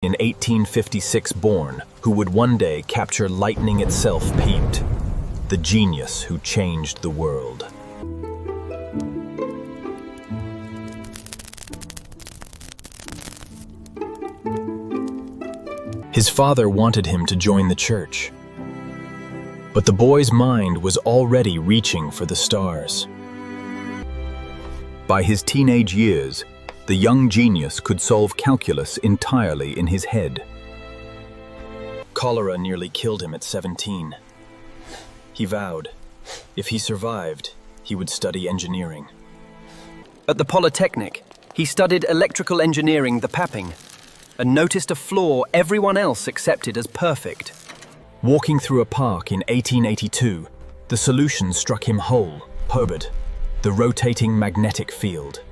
in 1856 born, who would one day capture lightning itself, peeped, the genius who changed the world. His father wanted him to join the church, but the boy's mind was already reaching for the stars. By his teenage years, the young genius could solve calculus entirely in his head. Cholera nearly killed him at 17. He vowed, if he survived, he would study engineering. At the Polytechnic, he studied electrical engineering, the Papping, and noticed a flaw everyone else accepted as perfect. Walking through a park in 1882, the solution struck him whole, Hobart, the rotating magnetic field.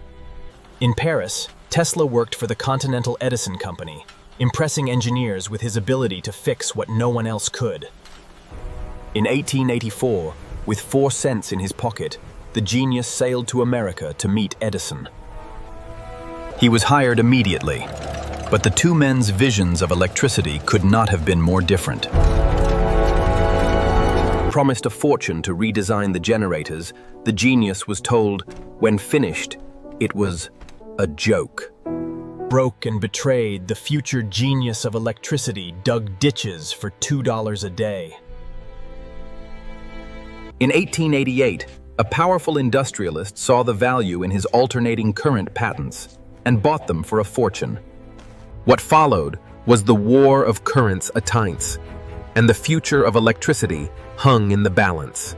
In Paris, Tesla worked for the Continental Edison Company, impressing engineers with his ability to fix what no one else could. In 1884, with 4 cents in his pocket, the genius sailed to America to meet Edison. He was hired immediately, but the two men's visions of electricity could not have been more different. Promised a fortune to redesign the generators, the genius was told, when finished, it was a joke. Broke and betrayed, the future genius of electricity dug ditches for $2 a day. In 1888, a powerful industrialist saw the value in his alternating current patents and bought them for a fortune. What followed was the war of currents atteints, and the future of electricity hung in the balance.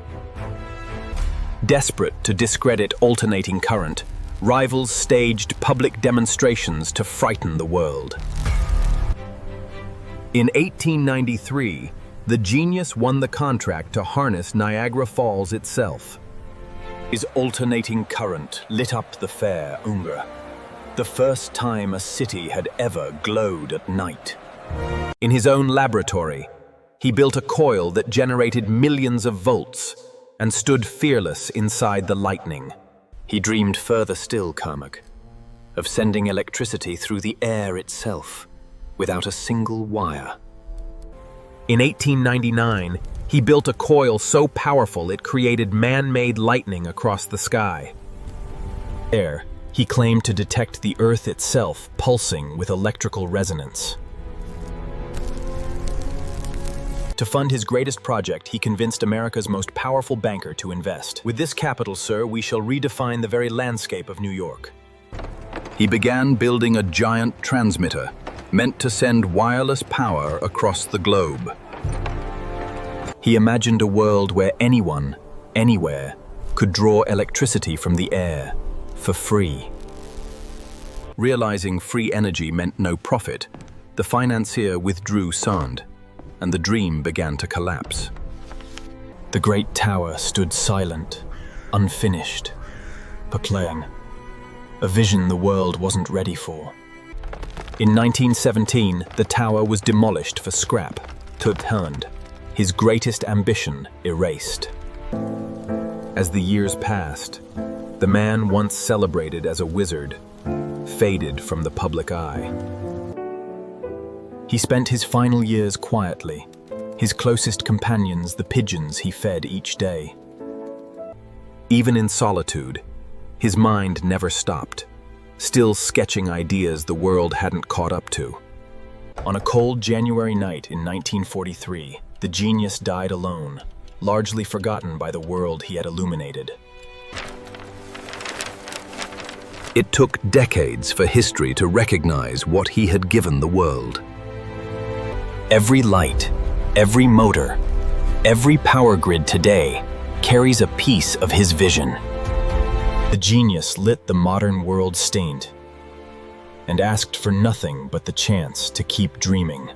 Desperate to discredit alternating current, rivals staged public demonstrations to frighten the world. In 1893, the genius won the contract to harness Niagara Falls itself. His alternating current lit up the fair Umbra, the first time a city had ever glowed at night. In his own laboratory, he built a coil that generated millions of volts and stood fearless inside the lightning. He dreamed further still, Carmack, of sending electricity through the air itself, without a single wire. In 1899, he built a coil so powerful it created man-made lightning across the sky. There, he claimed to detect the Earth itself pulsing with electrical resonance. To fund his greatest project, he convinced America's most powerful banker to invest. With this capital, sir, we shall redefine the very landscape of New York. He began building a giant transmitter, meant to send wireless power across the globe. He imagined a world where anyone, anywhere, could draw electricity from the air, for free. Realizing free energy meant no profit, the financier withdrew Sand, and the dream began to collapse. The great tower stood silent, unfinished, perplexing, a vision the world wasn't ready for. In 1917, the tower was demolished for scrap, turned, his greatest ambition erased. As the years passed, the man once celebrated as a wizard faded from the public eye. He spent his final years quietly, his closest companions the pigeons he fed each day. Even in solitude, his mind never stopped, still sketching ideas the world hadn't caught up to. On a cold January night in 1943, the genius died alone, largely forgotten by the world he had illuminated. It took decades for history to recognize what he had given the world. Every light, every motor, every power grid today carries a piece of his vision. The genius lit the modern world's stint and asked for nothing but the chance to keep dreaming.